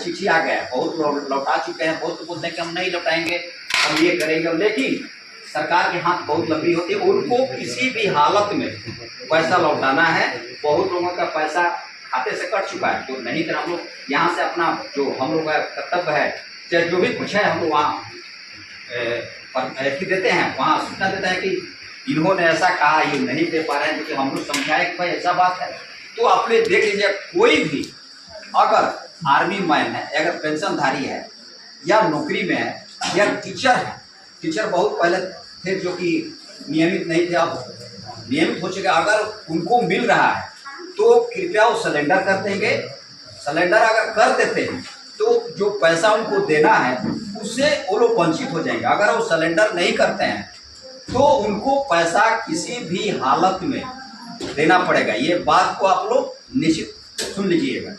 चिट्ठी आ गया है, बहुत लोग लौटा चुके हैं, बहुत बोलते हैं कि हम नहीं लौटाएंगे, हम ये करेंगे, लेकिन सरकार के हाथ बहुत लंबी होती है, उनको किसी भी हालत में पैसा लौटाना है। बहुत लोगों का पैसा खाते से कट चुका है, जो नहीं कर हम लोग यहाँ से अपना जो हम लोग का कर्तव्य है, चाहे जो भी कुछ है, हम लोग वहाँ देते हैं, वहाँ सूचना देते हैं कि इन्होंने ऐसा कहा, ये नहीं दे पा रहे हैं, क्योंकि हम लोग समझाए कि भाई ऐसा बात है। तो आप लोग देख लीजिए, कोई भी अगर आर्मी मैन है, अगर पेंशनधारी है, या नौकरी में है, या टीचर है, टीचर बहुत पहले थे जो कि नियमित नहीं थे, अब नियमित हो चुके, अगर उनको मिल रहा है तो कृपया वो सिलेंडर कर देंगे। सिलेंडर अगर कर देते हैं तो जो पैसा उनको देना है उससे वो लोग वंचित हो जाएंगे। अगर वो सिलेंडर नहीं करते हैं तो उनको पैसा किसी भी हालत में देना पड़ेगा। ये बात को आप लोग निश्चित सुन लीजिएगा।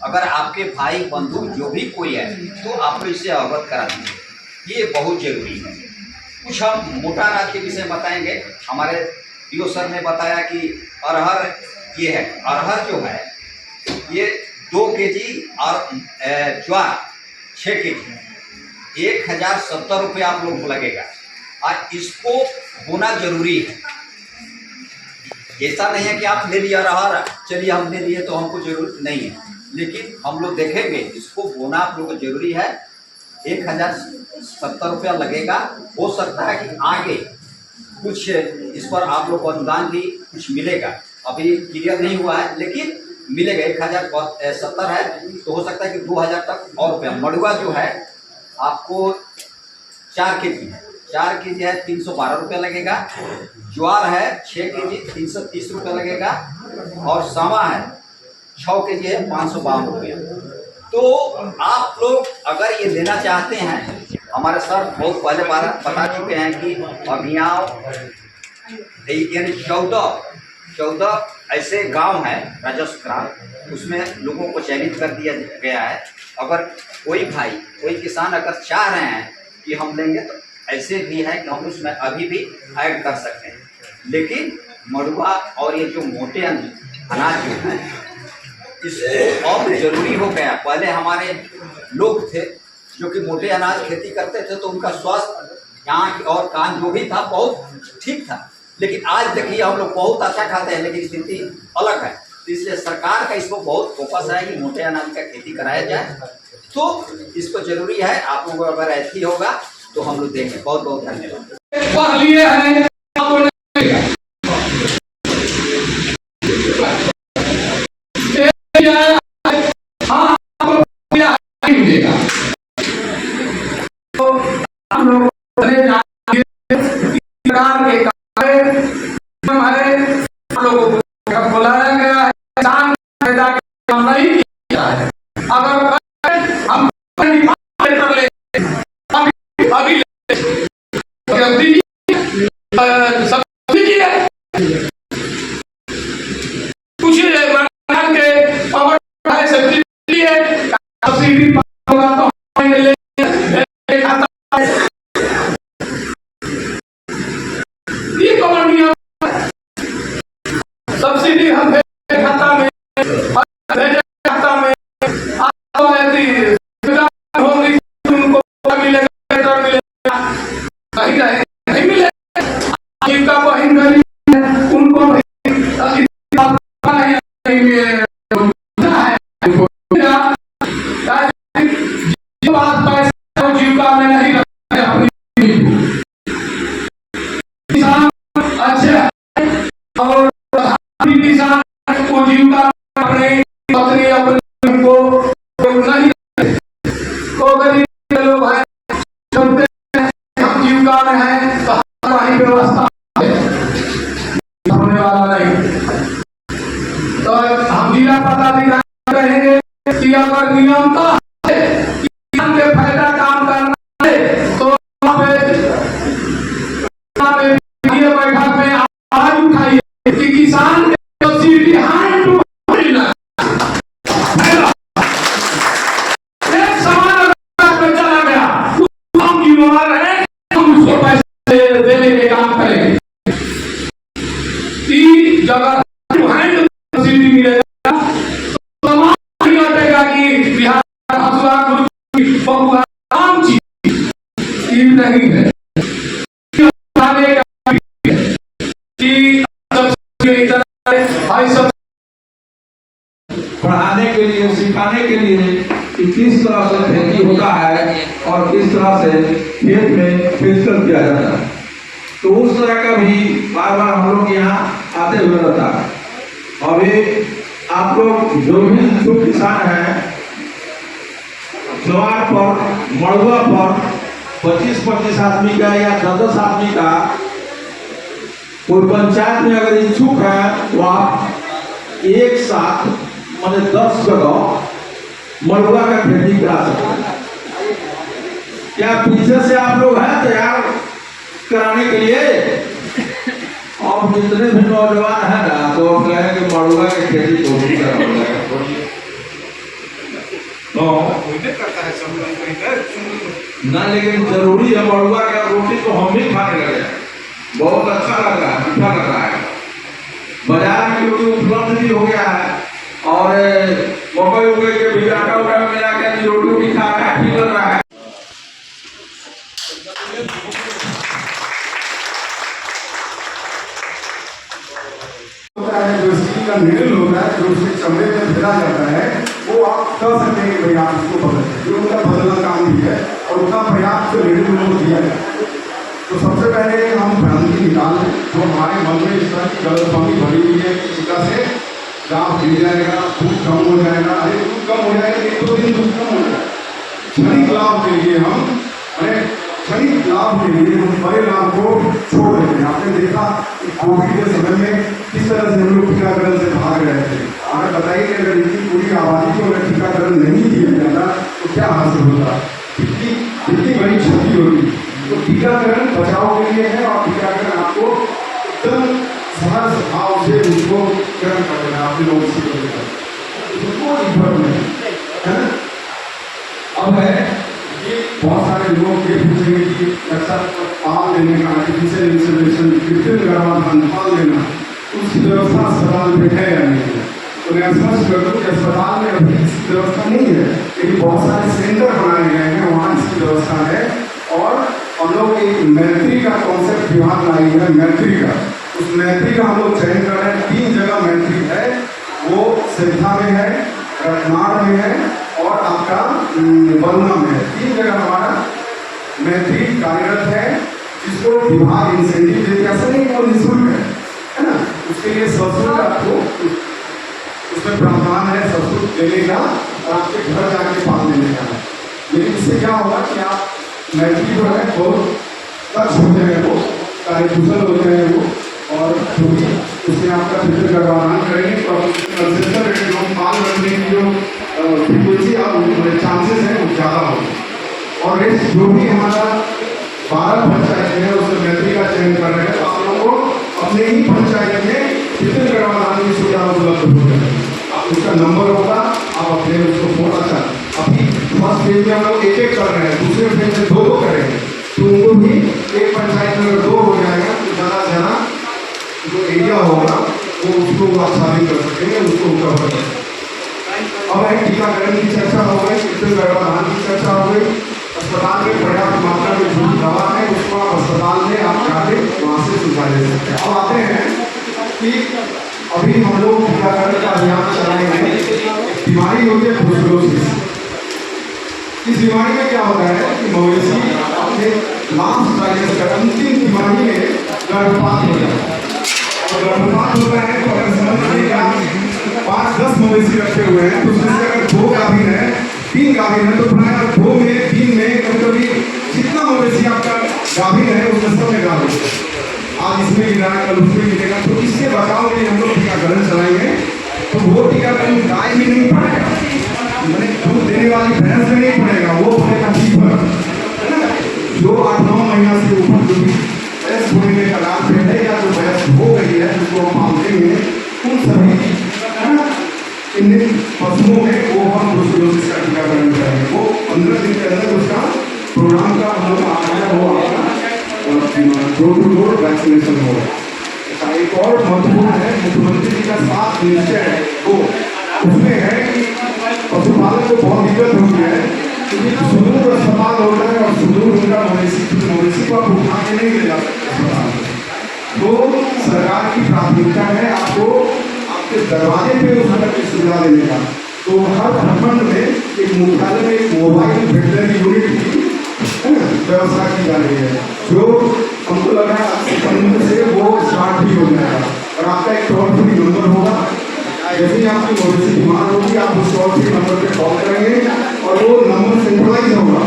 अगर आपके भाई बंधु जो भी कोई है तो आप लोग इससे अवगत करा दीजिए, ये बहुत जरूरी है। कुछ हम मोटा अनाज के विषय बताएंगे। हमारे पीओ सर ने बताया कि अरहर ये है, अरहर जो है ये 2 केजी और ज्वार 6 केजी 1070 रुपये आप लोगों को लगेगा, और इसको बोना जरूरी है। ऐसा नहीं है कि आप ले लिया अरहर, चलिए हम ले लिए तो हमको जरूरत नहीं है, लेकिन हम लोग देखेंगे इसको बोना आप लोगों को जरूरी है। 1070 रुपया लगेगा। हो सकता है कि आगे कुछ इस पर आप लोग को अनुदान भी कुछ मिलेगा, अभी क्लियर नहीं हुआ है, लेकिन मिलेगा। 1070 है तो हो सकता है कि 2000 तक और रुपया। मड़ुआ जो है आपको 4 केजी है, 4 केजी है 312 रुपया लगेगा। ज्वार है 6 केजी 330 रुपया लगेगा, और सावा है 6 केजी है 552 रुपया। तो आप लोग अगर ये लेना चाहते हैं, हमारे सर बहुत पहले बता चुके हैं कि अभियान यानी 14 ऐसे गांव हैं राजस्व ग्राम, उसमें लोगों को चयनित कर दिया गया है। अगर कोई भाई कोई किसान अगर चाह रहे हैं कि हम लेंगे तो ऐसे भी है कि हम उसमें अभी भी ऐड कर सकते हैं। लेकिन मड़ुआ और ये जो मोटे अनाज जो है इसको और जरूरी हो गया। पहले हमारे लोग थे जो कि मोटे अनाज खेती करते थे तो उनका स्वास्थ्य आँख और कान जो भी था बहुत ठीक था, लेकिन आज देखिए हम लोग बहुत अच्छा खाते हैं, लेकिन स्थिति अलग है। तो इसलिए सरकार का इसको बहुत फोकस है कि मोटे अनाज का खेती कराया जाए, तो इसको जरूरी है। आप लोगों को अगर ऐसी होगा तो हम लोग देंगे। बहुत बहुत धन्यवाद। बुलाया गया है, नहीं किया है। अगर हम अभी सब्सिडी हम खाता में होगी, उनको मिलेगा नहीं मिलेगा। जिनका बहन गरीब है उनको जीविका में नहीं रखते अपनी किसान अच्छे और किसान को जीविका अपने अपने को नहीं तो गरीब लोग हैं जीविका में है तो हमारी व्यवस्था होने वाला नहीं। तो हम जिला पदाधिकारी कहेंगे कि अगर नियमता किसान के फायदा काम करना है तो बैठक में आवाज उठाइए कि किसान देने के काम करेंगे। 3 जगह मिलेगा तो समाज नहीं हटेगा कि बिहार बबुआ कुर्की, बबुआ आम चीज ये नहीं है खाने का कि सब पढ़ाने के लिए, सिखाने के लिए कि किस तरह से खेती होता है और किस तरह से खेत में फिजिकल किया जाता है। तो उस तरह का भी बार बार हम लोग यहाँ आते हुए रहता है। अभी आप लोग जो भी इच्छुक किसान हैं, ज्वार पर, मड़ुआ पर 25-25 आदमी का या 10-10 आदमी का कोई पंचायत में अगर इच्छुक है तो आप एक साथ मैंने 10 जगह मड़ुआ का खेती करा सकते हैं। क्या पीछे से आप लोग हैं तैयार कराने के लिए? और जितने भी नौजवान हैं ना तो आप कहेंगे मड़ुआ की खेती तो भी करा ना, लेकिन जरूरी है मड़ुआ का रोटी तो हम भी खाने लगे। बहुत अच्छा लग रहा है, मीठा लग रहा है। बाजार में क्योंकि उपलब्ध भी हो गया है और मकई उकई के भी आटा उटा मिला के रोटी भी खा रहा है, ठीक लग रहा है। जो स्टील का निडल होता है, जो उसके चमड़े में भिड़ा जाता है, वो आप कर सकते हैं कि भाई आप उसको बदल सकते हैं। उनका बदलना काम भी है और उतना पर्याप्त निडल उनको दिया जाता है। तो सबसे पहले हम भ्रांति निकाल लें जो हमारे मन में इस तरह की गलतफहमी भरी हुई है कि चिका से गाँव गिर जाएगा, दूध कम हो जाएगा। अरे दूध कम हो जाएगा, 1-2 दिन दूध कम हो जाएगा। क्षणिक लाभ के लिए हम क्षणिक लाभ के लिए हम बड़े लाभ को छोड़ देते हैं। आपने देखा कि कोविड के समय में किस तरह से हम लोग टीकाकरण से भाग रहे थे। हमें बताइए कि अगर इतनी पूरी आबादी को अगर टीकाकरण नहीं दिया जाता तो क्या हासिल होता, कितनी बड़ी क्षति होती। तो टीकाकरण बचाव के लिए है और टीकाकरण आपको एकदम सहज भाव से उसको ग्रहण कर देना, आपने लोग कोई फर्क नहीं है ना। अब है कि बहुत सारे लोग ये पूछेंगे कि अच्छा पाल लेने का आर्टिफिशियल इंसेमिनेशन, कृत्रिम गर्भाधान पाल लेना, उसकी व्यवस्था अस्पताल में है या नहीं है। तो मैं स्पष्ट कर दूँ कि अस्पताल में अभी इसकी व्यवस्था नहीं है, लेकिन बहुत सारे सेंटर बनाए गए हैं, वहाँ इसकी व्यवस्था है। और हम लोग एक मैत्री का कॉन्सेप्ट दिमाग लाई है, मैत्री का। उस मैत्री का हम लोग चयन कर रहे हैं। 3 जगह मैत्री है, वो सिद्धा में है, रत्नाड़ में है और आपका बरुणा में है। 3 जगह हमारा मैत्री कार्यरत है, जिसको विभाग इंसेंटिव देते। ऐसा नहीं वो निःशुल्क है ना, उसके लिए सशुल्क आपको उसमें प्रावधान है सशुल्क देने का और आपके घर जाके पाल देने का है। लेकिन इससे क्या होगा कि आप मैत्री जो है बहुत दक्ष होते हैं, वो कार्यकुशल होते हैं वो, और जो भी उसमें आपका फिल्टर गर्भाधान करेंगे तो कंसेंसर रेट जो पाल करने की जो फ्रीक्वेंसी और चांसेस हैं वो ज़्यादा होंगे। और रेट जो भी हमारा 12 पंचायत है उसमें मैत्री का चयन कर रहे हैं, तो आप लोगों को अपने ही पंचायत में फिल्टर गर्भाधान की सुविधा उपलब्ध हो जाएगी। उसका नंबर होगा, आप अपने उसको फोन। अच्छा अभी फर्स्ट फेज में हम लोग 1-1 कर रहे हैं, दूसरे फेज में 2-2 करेंगे, तो उनको भी एक पंचायत में अगर 2 हो जाएगा तो ज़्यादा से ज़्यादा जो एरिया होगा वो उसको आसानी कर सकेंगे, उसको कवर कर सकेंगे। अब है टीकाकरण की चर्चा हो गई, कृत्रिम गर्भाधान की चर्चा हो गई। अस्पताल में पर्याप्त मात्रा में जो दवा है उसको आप अस्पताल में आप जाके वहाँ से सुझा ले सकते हैं। अब आते हैं कि अभी हम लोग टीकाकरण का अभियान चलाएंगे। एक बीमारी होती है ब्रुसेलोसिस। इस बीमारी में क्या होता है कि मवेशी अपने लास्ट ट्राइमेस्टर अंतिम बीमारी में गर्भपात हो जाता है। और गर्भपात होता है तो अगर समझ लीजिएगा 5-10 मवेशी रखे हुए हैं तो उसमें से अगर 2 गाभिन है, 3 गाभिन है, तो प्राय 2 में 3 में कभी-कभी जितना मवेशी आपका गाभिन है उसमें सब में गाभिन है। आज इसमें गिरा कल उसमें गिरेगा। तो इससे बचाव के लिए हम लोग टीकाकरण चलाएंगे। तो वो टीकाकरण गाय में नहीं पड़ेगा, मैंने दूध देने वाली भैंस में नहीं पड़ेगा, वो पड़ेगा फीवर है ना। जो 8-9 महीना से ऊपर जो भी भैंस होने के कगार पे है या जो भैंस हो गई है जिसको हम पालते हैं, उन सभी है ना इन पशुओं में वो हम ब्रुसेलोसिस का टीकाकरण करेंगे। वो 15 दिन के अंदर उसका प्रोग्राम का हम लोग आया वो आपका डोर टू डोर वैक्सीनेशन होगा। एक और महत्वपूर्ण है मुख्यमंत्री जी का 7 निश्चय है, वो उसमें है कि पशुपालन को बहुत दिक्कत होती है सरकार की प्राथमिकता है आपको आपके दरवाजे पे उस तरह की सुविधा देने का। तो हर प्रखंड में एक मुख्यालय में एक मोबाइल वेटनरी यूनिट की व्यवस्था की जा रही है, जो हमको लगा सितंबर से वो स्टार्ट भी हो जाएगा। और आपका एक टोल फ्री नंबर होगा, जैसे ही आपकी मवेशी बीमार होगी आप उस टोल फ्री नंबर पे कॉल करेंगे और वो नंबर सेंट्रलाइज होगा।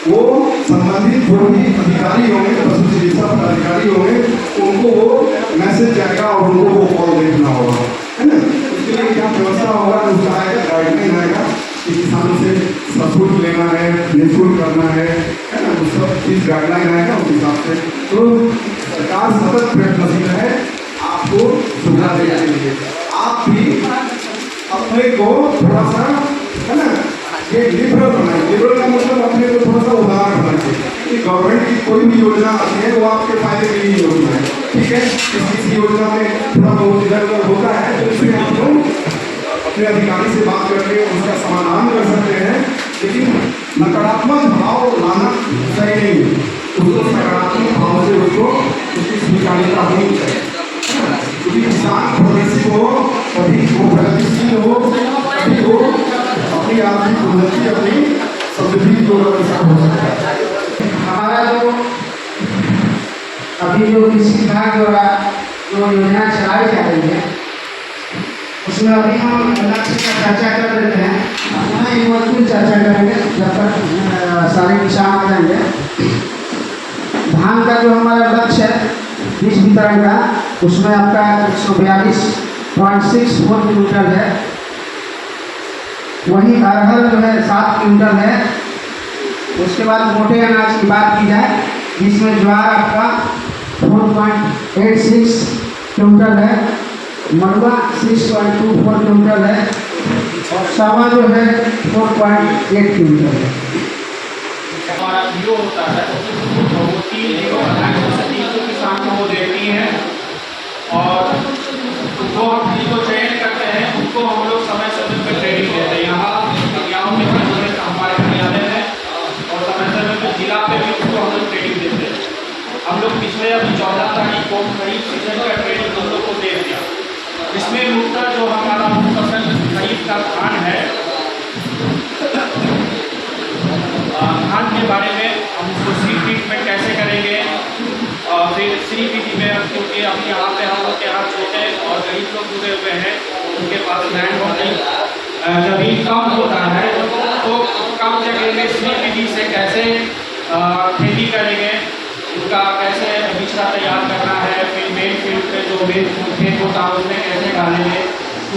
वो संबंधित जो भी अधिकारी होंगे, पशु चिकित्सा अधिकारी होंगे, उनको वो मैसेज जाएगा और उनको वो कॉल देखना होगा, है ना। उसके लिए क्या व्यवस्था होगा, उसका आएगा गाइडलाइन आएगा कि किसानों से सशुल्क लेना है, निःशुल्क करना है ना, वो सब चीज़ गाइडलाइन आएगा उस हिसाब से। तो सरकार सतत प्रयत्नशील है आपको सुविधा देने के लिए। आप भी अपने को थोड़ा सा, है ना, ये लिबरल बनाए। लिबरल का मतलब अपने को थोड़ा सा उदार बनाए कि गवर्नमेंट की कोई भी योजना आती है वो आपके फायदे के लिए योजना है, ठीक है। किसी योजना में थोड़ा बहुत इधर उधर होता है तो इसमें आप लोग अपने अधिकारी से बात करके उसका समाधान कर सकते हैं, लेकिन नकारात्मक भाव लाना सही नहीं है। उसको सकारात्मक भाव से उसको उसकी स्वीकार्यता होनी चाहिए, क्योंकि किसान प्रोग्रेसिव हो, तभी वो प्रगतिशील हो, तभी वो अपनी आर्थिक उन्नति, अपनी समृद्धि की ओर अग्रसर हो सकता है। हमारा जो अभी जो कृषि विभाग द्वारा जो योजना चलाई जा रही है उसमें अभी हम लक्ष्य पर चर्चा कर देते हैं, अपना इमोशनल चर्चा करेंगे जब तक सारे किसान आ जाएंगे। धान का जो हमारा लक्ष्य है बीज वितरण का, उसमें आपका 142.64 क्विंटल है। वहीं अरहर जो है 7 क्विंटल है। उसके बाद मोटे अनाज की बात की जाए जिसमें ज्वार आपका 4.86 क्विंटल है, मड़ुआ 6.24 क्विंटल है और सावा जो है 4.8 क्विंटल है। हमारा जीरो होता है तो वो 3 जीरो 300 किसान को वो देती हैं और जो हम जिनको चयन करते हैं उनको हम लोग समय समय पर ट्रेनिंग देते हैं। यहाँ गाँव में हमारे कार्यालय है और समय समय पर जिला पे भी उसको हम लोग ट्रेनिंग देते हैं। हम लोग पिछले अभी 14 तारीख को खरीफ सीजन का ट्रेनिंग हम लोग को दे दिया। इसमें मुख्यतः जो हमारा फसल खरीफ का धान है, धान के बारे में हम उसको सीड ट्रीटमेंट कैसे करेंगे, फिर सी विधि में, क्योंकि अभी यहाँ पे हम लोग के यहाँ छोटे और गरीब लोग जुड़े हुए हैं, उनके पास लैंड और जमीन कम होता है तो कम जगह में सी विधि से कैसे खेती करेंगे, उनका कैसे बिछड़ा तैयार करना है, फिर मेन फील्ड पे जो मेन खेत होता है उसमें कैसे डालेंगे,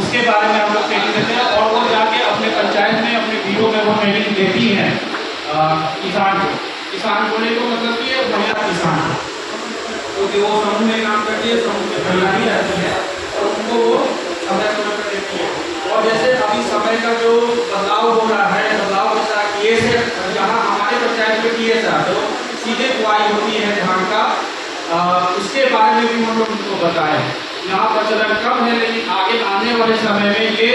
उसके बारे में हम लोग ट्रेनिंग देते हैं। और वो जाके अपने पंचायत में अपने वीडियो में वो ट्रेनिंग देती हैं किसान बोले तो मतलब कि महिला किसान, क्योंकि वो समूह में काम करती है, समूह में महिला ही रहती है और उनको वो समय समय पर देती है। और जैसे अभी समय का जो बदलाव हो रहा है, बदलाव जैसा किए से जहाँ हमारे पंचायत में किए था तो सीधे बुआई होती है धान का, उसके बारे में भी हम लोग उनको बताए। यहाँ प्रचलन कम है लेकिन आगे आने वाले समय में ये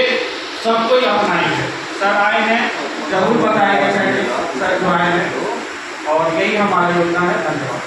सब कोई अपनाएंगे। सर आए हैं, जरूर बताएंगे सर जो आए हैं और यही हमारी योजना है। धन्यवाद।